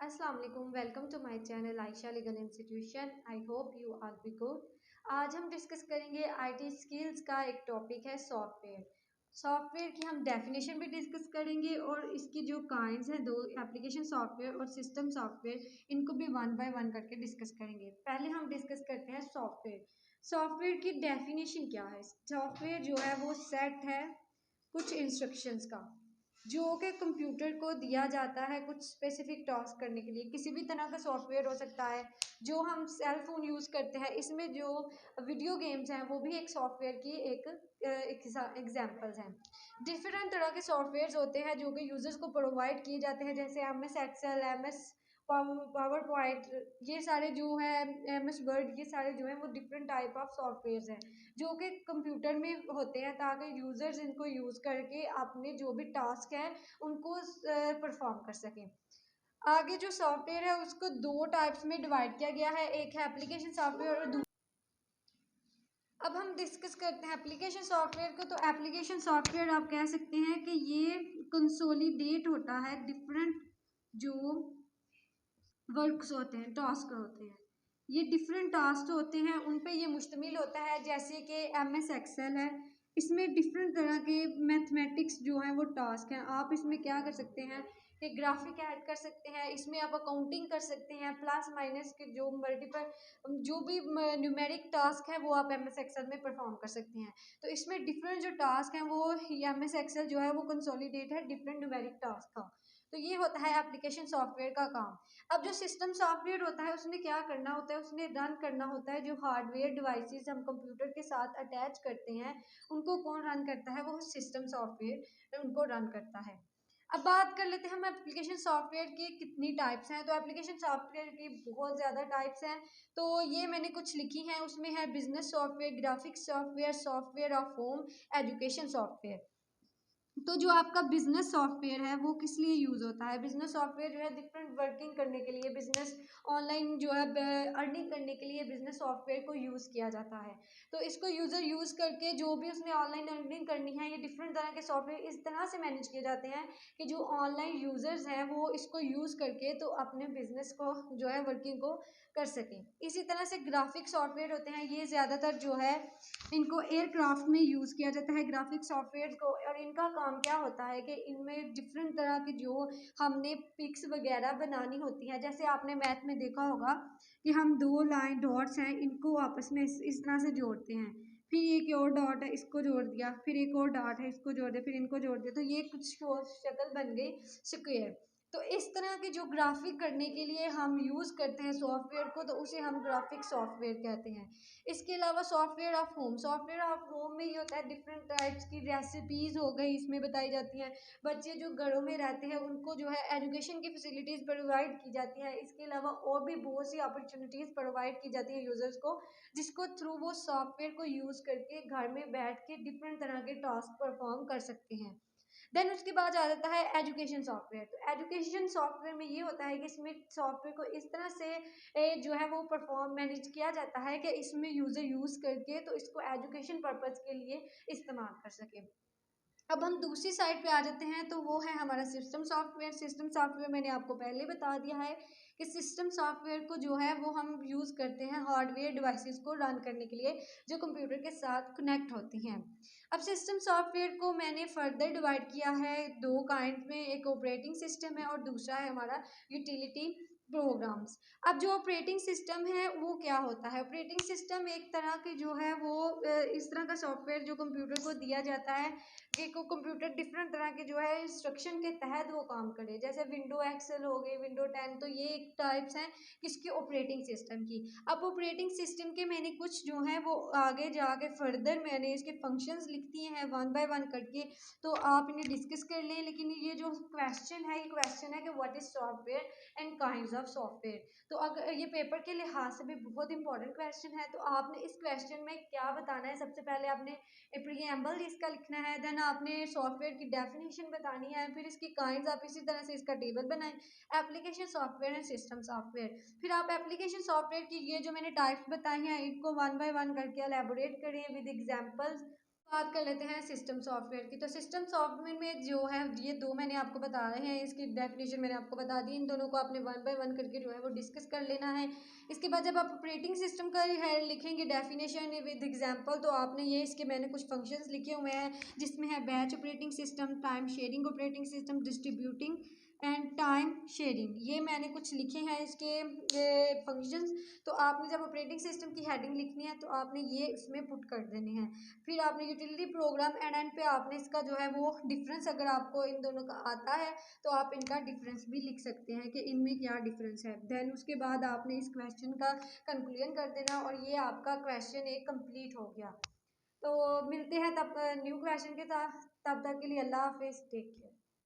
अस्सलाम वालेकुम। Welcome to my channel Ayesha legal institution. I hope you all be good. आज हम डिस्कस करेंगे आईटी स्किल्स का एक टॉपिक है सॉफ्टवेयर। सॉफ्टवेयर की हम डेफिनेशन भी डिस्कस करेंगे और इसकी जो काइंड्स हैं, दो एप्लीकेशन सॉफ्टवेयर और सिस्टम सॉफ्टवेयर, इनको भी वन बाय वन करके डिस्कस करेंगे। पहले हम डिस्कस करते हैं सॉफ्टवेयर। सॉफ्टवेयर की डेफिनेशन क्या है? सॉफ्टवेयर जो है वो सेट है कुछ इंस्ट्रक्शंस का, जो कि कंप्यूटर को दिया जाता है कुछ स्पेसिफिक टास्क करने के लिए। किसी भी तरह का सॉफ्टवेयर हो सकता है जो हम सेल फोन यूज़ करते हैं। इसमें जो वीडियो गेम्स हैं वो भी एक सॉफ्टवेयर की एक एग्जांपल्स हैं। डिफरेंट तरह के सॉफ्टवेयर्स होते हैं जो कि यूजर्स को प्रोवाइड किए जाते हैं, जैसे M S Excel, M S PowerPoint, ये सारे जो है एम एस वर्ड, ये सारे जो है वो डिफरेंट टाइप ऑफ सॉफ्टवेयर्स हैं जो कि कंप्यूटर में होते हैं, ताकि यूजर्स इनको यूज़ करके अपने जो भी टास्क है उनको परफॉर्म कर सकें। आगे जो सॉफ्टवेयर है उसको दो टाइप्स में डिवाइड किया गया है, एक है एप्लीकेशन सॉफ्टवेयर और अब हम डिस्कस करते हैं एप्लीकेशन सॉफ्टवेयर को। तो एप्लीकेशन सॉफ्टवेयर आप कह सकते हैं कि ये कंसोलिडेट होता है डिफरेंट जो वर्क्स होते हैं, टास्क होते हैं। ये डिफरेंट टास्क होते हैं उन पे ये मुश्तमिल होता है। जैसे कि एम एस एक्सेल है, इसमें डिफरेंट तरह के मैथमेटिक्स जो हैं वो टास्क हैं। आप इसमें क्या कर सकते हैं कि ग्राफिक ऐड कर सकते हैं, इसमें आप अकाउंटिंग कर सकते हैं, प्लस माइनस के जो मल्टीपल जो भी न्यूमेरिक टास्क है वो आप एम एस एक्सेल में परफॉर्म कर सकते हैं। तो इसमें डिफरेंट जो टास्क हैं वो एम एस एक्सेल जो है वो कंसोलिडेट है डिफरेंट न्यूमेरिक टास्क का। तो ये होता है एप्लीकेशन सॉफ्टवेयर का काम। अब जो सिस्टम सॉफ्टवेयर होता है उसने क्या करना होता है, उसने रन करना होता है जो हार्डवेयर डिवाइसेस हम कंप्यूटर के साथ अटैच करते हैं, उनको कौन रन करता है? वो सिस्टम सॉफ्टवेयर उनको रन करता है। अब बात कर लेते हैं हम एप्लीकेशन सॉफ्टवेयर की कितनी टाइप्स हैं। तो एप्लीकेशन सॉफ्टवेयर की बहुत ज़्यादा टाइप्स हैं। तो ये मैंने कुछ लिखी हैं, उसमें है business software, graphics software, software of home, education software. तो जो आपका बिजनेस सॉफ्टवेयर है वो किस लिए यूज़ होता है? बिजनेस सॉफ्टवेयर जो है डिफरेंट वर्किंग करने के लिए, बिजनेस ऑनलाइन जो है अर्निंग करने के लिए बिजनेस सॉफ्टवेयर को यूज़ किया जाता है। तो इसको यूज़र यूज़ करके जो भी उसने ऑनलाइन अर्निंग करनी है, ये डिफरेंट तरह के सॉफ्टवेयर इस तरह से मैनेज किए जाते हैं कि जो ऑनलाइन यूज़र्स हैं वो इसको यूज़ करके तो अपने बिजनेस को जो है वर्किंग को कर सकें। इसी तरह से ग्राफिक सॉफ्टवेयर होते हैं, ये ज़्यादातर जो है इनको एयरक्राफ्ट में यूज़ किया जाता है ग्राफिक सॉफ्टवेयर को। और इनका काम क्या होता है कि इनमें डिफरेंट तरह की जो हमने पिक्स वगैरह बनानी होती हैं, जैसे आपने मैथ में देखा होगा कि हम दो लाइन डॉट्स हैं, इनको आपस में इस तरह से जोड़ते हैं, फिर एक और डॉट है इसको जोड़ दिया, फिर एक और डॉट है इसको जोड़ दिया, फिर इनको जोड़ दिया, तो ये कुछ शक्ल बन गई स्क्वायर। तो इस तरह के जो ग्राफिक करने के लिए हम यूज़ करते हैं सॉफ्टवेयर को, तो उसे हम ग्राफिक सॉफ्टवेयर कहते हैं। इसके अलावा software of home, software of home में ये होता है डिफरेंट टाइप्स की रेसिपीज़ हो गई इसमें बताई जाती हैं। बच्चे जो घरों में रहते हैं उनको जो है एजुकेशन की फैसिलिटीज़ प्रोवाइड की जाती है। इसके अलावा और भी बहुत सी अपॉर्चुनिटीज़ प्रोवाइड की जाती है यूज़र्स को, जिसको थ्रू वो सॉफ्टवेयर को यूज़ करके घर में बैठ के डिफरेंट तरह के टास्क परफॉर्म कर सकते हैं। देन उसके बाद आ जाता है एजुकेशन सॉफ्टवेयर। तो एजुकेशन सॉफ्टवेयर में ये होता है कि इसमें सॉफ्टवेयर को इस तरह से जो है वो परफॉर्म मैनेज किया जाता है कि इसमें यूज़र यूज़ करके तो इसको एजुकेशन पर्पज़ के लिए इस्तेमाल कर सके। अब हम दूसरी साइड पे आ जाते हैं, तो वो है हमारा सिस्टम सॉफ्टवेयर। सिस्टम सॉफ्टवेयर मैंने आपको पहले बता दिया है कि सिस्टम सॉफ्टवेयर को जो है वो हम यूज़ करते हैं हार्डवेयर डिवाइसेस को रन करने के लिए जो कंप्यूटर के साथ कनेक्ट होती हैं। अब सिस्टम सॉफ्टवेयर को मैंने फर्दर डिवाइड किया है दो काइंड में, एक ऑपरेटिंग सिस्टम है और दूसरा है हमारा यूटिलिटी प्रोग्राम्स। अब जो ऑपरेटिंग सिस्टम है वो क्या होता है? ऑपरेटिंग सिस्टम एक तरह की जो है वो इस तरह का सॉफ्टवेयर जो कंप्यूटर को दिया जाता है कि को कंप्यूटर डिफरेंट तरह के जो है इंस्ट्रक्शन के तहत वो काम करे। जैसे विंडो एक्सेल हो गई, विंडो 10, तो ये एक टाइप्स हैं किसके? ऑपरेटिंग सिस्टम की। अब ऑपरेटिंग सिस्टम के मैंने कुछ जो है वो आगे जाके फर्दर मैंने इसके फंक्शंस लिख दिए हैं वन बाय वन करके, तो आप इन्हें डिस्कस कर लें। लेकिन ये जो क्वेश्चन है, ये क्वेश्चन है कि what is software and kinds of software. तो अगर ये पेपर के लिहाज से भी बहुत इंपॉर्टेंट क्वेश्चन है, तो आपने इस क्वेश्चन में क्या बताना है? सबसे पहले आपने प्रीएम्बल इसका लिखना है, देन आपने सॉफ्टवेयर की डेफिनेशन बतानी है, फिर इसकी काइंड्स, आप इसी तरह से इसका टेबल बनाएं, application software and system software. फिर आप एप्लीकेशन सॉफ्टवेयर की ये जो मैंने टाइप्स बताई हैं इनको वन बाय वन करके एलेबोरेट करें विद एग्जांपल्स। बात कर लेते हैं सिस्टम सॉफ्टवेयर की। तो सिस्टम सॉफ्टवेयर में जो है ये दो मैंने आपको बता रहे हैं, इसकी डेफिनेशन मैंने आपको बता दी। इन दोनों को आपने वन बाय वन करके जो है वो डिस्कस कर लेना है। इसके बाद जब आप ऑपरेटिंग सिस्टम का है लिखेंगे डेफिनेशन विद एग्जांपल, तो आपने ये इसके मैंने कुछ फंक्शंस लिखे हुए हैं जिसमें है batch operating system, time sharing operating system, distributing and time sharing, ये मैंने कुछ लिखे हैं इसके फंक्शंस। तो आपने जब ऑपरेटिंग सिस्टम की हेडिंग लिखनी है तो आपने ये इसमें पुट कर देने हैं। फिर आपने यूटिलिटी प्रोग्राम एंड पे आपने इसका जो है वो डिफरेंस अगर आपको इन दोनों का आता है तो आप इनका डिफरेंस भी लिख सकते हैं कि इनमें क्या डिफरेंस है। देन उसके बाद आपने इस क्वेश्चन का कंक्लूजन कर देना और ये आपका क्वेश्चन एक कंप्लीट हो गया। तो मिलते हैं तब न्यू क्वेश्चन के साथ, तब तक के लिए अल्लाह हाफिज़, टेक केयर।